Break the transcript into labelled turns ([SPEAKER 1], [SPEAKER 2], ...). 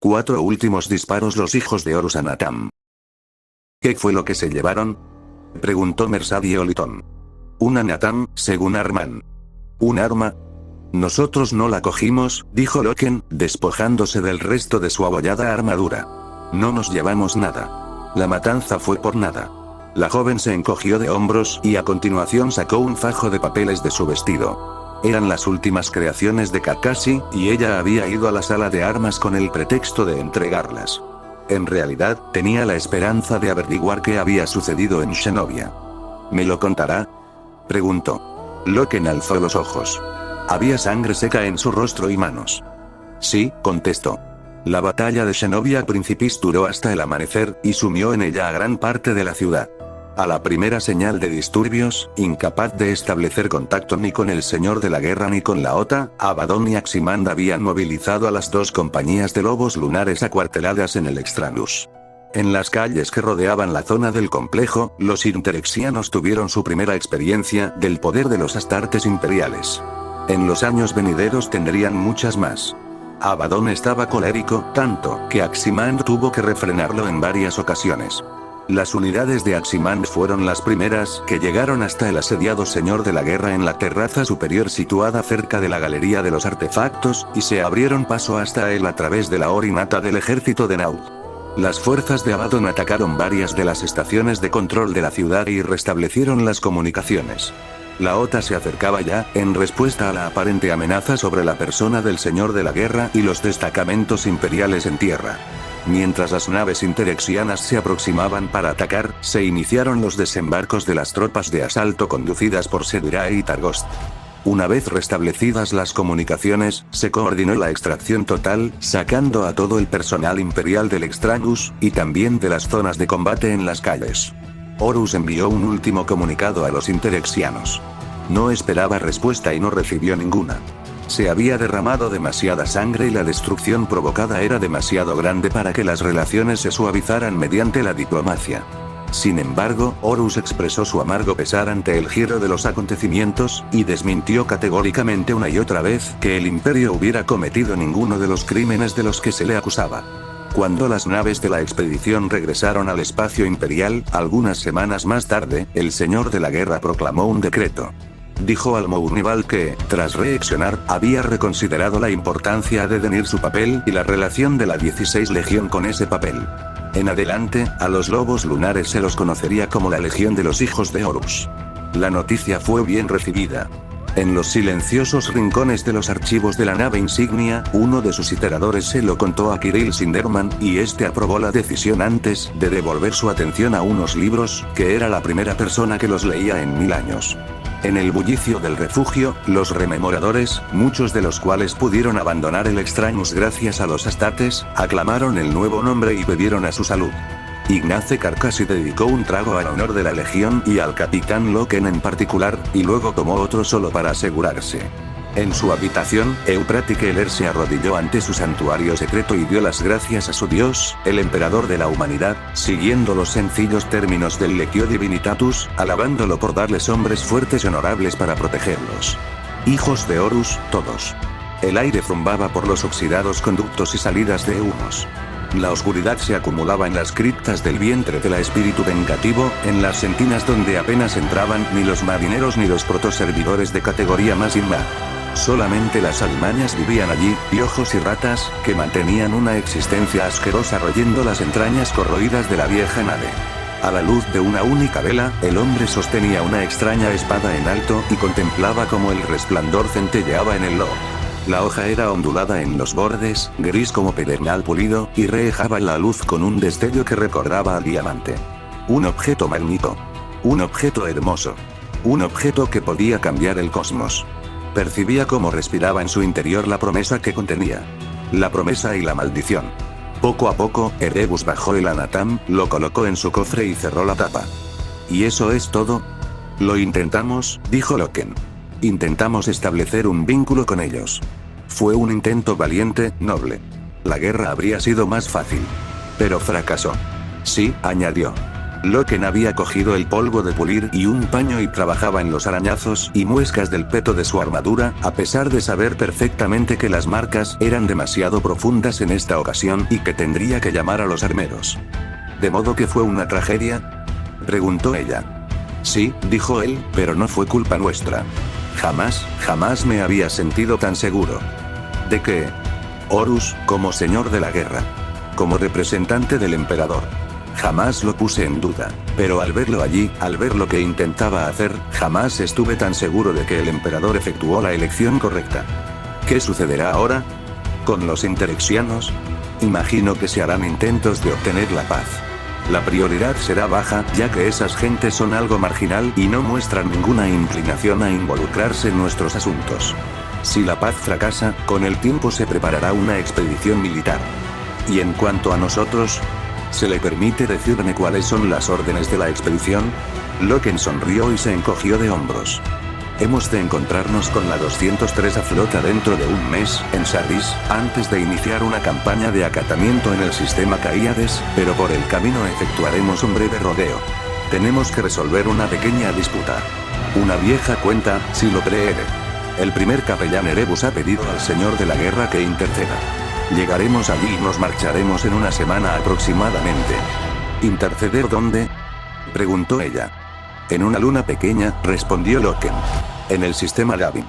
[SPEAKER 1] 4 últimos disparos los hijos de Horus Anatam. ¿Qué fue lo que se llevaron? Preguntó Mersadi Oliton. Un Anatam, según Arman. ¿Un arma? Nosotros no la cogimos, dijo Loken, despojándose del resto de su abollada armadura. No nos llevamos nada. La matanza fue por nada. La joven se encogió de hombros y a continuación sacó un fajo de papeles de su vestido. Eran las últimas creaciones de Kakashi, y ella había ido a la sala de armas con el pretexto de entregarlas. En realidad, tenía la esperanza de averiguar qué había sucedido en Shenobbia. ¿Me lo contará?, preguntó. Loken alzó los ojos. Había sangre seca en su rostro y manos. Sí, contestó. La batalla de Shenobbia Principis duró hasta el amanecer, y sumió en ella a gran parte de la ciudad. A la primera señal de disturbios, incapaz de establecer contacto ni con el Señor de la Guerra ni con la OTA, Abaddon y Aximand habían movilizado a las 2 compañías de lobos lunares acuarteladas en el Extranus. En las calles que rodeaban la zona del complejo, los interexianos tuvieron su primera experiencia del poder de los astartes imperiales. En los años venideros tendrían muchas más. Abaddon estaba colérico, tanto que Aximand tuvo que refrenarlo en varias ocasiones. Las unidades de Aximand fueron las primeras que llegaron hasta el asediado Señor de la Guerra en la terraza superior situada cerca de la Galería de los Artefactos, y se abrieron paso hasta él a través de la orinata del ejército de Naud. Las fuerzas de Abaddon atacaron varias de las estaciones de control de la ciudad y restablecieron las comunicaciones. La OTA se acercaba ya, en respuesta a la aparente amenaza sobre la persona del Señor de la Guerra y los destacamentos imperiales en tierra. Mientras las naves interexianas se aproximaban para atacar, se iniciaron los desembarcos de las tropas de asalto conducidas por Sedirae y Targost. Una vez restablecidas las comunicaciones, se coordinó la extracción total, sacando a todo el personal imperial del Extranus, y también de las zonas de combate en las calles. Horus envió un último comunicado a los interexianos. No esperaba respuesta y no recibió ninguna. Se había derramado demasiada sangre y la destrucción provocada era demasiado grande para que las relaciones se suavizaran mediante la diplomacia. Sin embargo, Horus expresó su amargo pesar ante el giro de los acontecimientos, y desmintió categóricamente una y otra vez que el Imperio hubiera cometido ninguno de los crímenes de los que se le acusaba. Cuando las naves de la expedición regresaron al espacio imperial, algunas semanas más tarde, el Señor de la Guerra proclamó un decreto. Dijo al Mournival que, tras reaccionar, había reconsiderado la importancia de definir su papel y la relación de la 16 Legión con ese papel. En adelante, a los lobos lunares se los conocería como la Legión de los Hijos de Horus. La noticia fue bien recibida. En los silenciosos rincones de los archivos de la nave insignia, uno de sus iteradores se lo contó a Kirill Sinderman, y este aprobó la decisión antes de devolver su atención a unos libros, que era la primera persona que los leía en 1000 años. En el bullicio del refugio, los rememoradores, muchos de los cuales pudieron abandonar el Extranus gracias a los astartes, aclamaron el nuevo nombre y bebieron a su salud. Ignace Kakashi dedicó un trago al honor de la Legión y al capitán Loken en particular, y luego tomó otro solo para asegurarse. En su habitación, Euprati Keller se arrodilló ante su santuario secreto y dio las gracias a su dios, el emperador de la humanidad, siguiendo los sencillos términos del Lectio Divinitatus, alabándolo por darles hombres fuertes y honorables para protegerlos. Hijos de Horus, todos. El aire zumbaba por los oxidados conductos y salidas de humos. La oscuridad se acumulaba en las criptas del vientre del espíritu vengativo, en las sentinas donde apenas entraban ni los marineros ni los protoservidores de categoría más inma. Solamente las alimañas vivían allí, piojos y ratas, que mantenían una existencia asquerosa royendo las entrañas corroídas de la vieja nave. A la luz de una única vela, el hombre sostenía una extraña espada en alto y contemplaba cómo el resplandor centelleaba en el lodo. La hoja era ondulada en los bordes, gris como pedernal pulido, y rejaba la luz con un destello que recordaba al diamante. Un objeto magnífico. Un objeto hermoso. Un objeto que podía cambiar el cosmos. Percibía cómo respiraba en su interior la promesa que contenía. La promesa y la maldición. Poco a poco, Erebus bajó el Anatam, lo colocó en su cofre y cerró la tapa. ¿Y eso es todo? Lo intentamos, dijo Loken. Intentamos establecer un vínculo con ellos. Fue un intento valiente, noble. La guerra habría sido más fácil. Pero fracasó. Sí, añadió. Loken había cogido el polvo de pulir y un paño y trabajaba en los arañazos y muescas del peto de su armadura, a pesar de saber perfectamente que las marcas eran demasiado profundas en esta ocasión y que tendría que llamar a los armeros. ¿De modo que fue una tragedia?, preguntó ella. Sí, dijo él, pero no fue culpa nuestra. Jamás me había sentido tan seguro. ¿De qué? Horus, como señor de la guerra. Como representante del emperador. Jamás lo puse en duda, pero al verlo allí, al ver lo que intentaba hacer, jamás estuve tan seguro de que el emperador efectuó la elección correcta. ¿Qué sucederá ahora? ¿Con los interexianos? Imagino que se harán intentos de obtener la paz. La prioridad será baja, ya que esas gentes son algo marginal y no muestran ninguna inclinación a involucrarse en nuestros asuntos. Si la paz fracasa, con el tiempo se preparará una expedición militar. Y en cuanto a nosotros, ¿se le permite decirme cuáles son las órdenes de la expedición? Loken sonrió y se encogió de hombros. Hemos de encontrarnos con la 203 flota dentro de un mes, en Sardis, antes de iniciar una campaña de acatamiento en el sistema Caíades, pero por el camino efectuaremos un breve rodeo. Tenemos que resolver una pequeña disputa. Una vieja cuenta, si lo cree. El primer capellán Erebus ha pedido al señor de la guerra que interceda. Llegaremos allí y nos marcharemos en una semana aproximadamente. ¿Interceder dónde?, preguntó ella. En una luna pequeña, respondió Loken. En el sistema Gavin.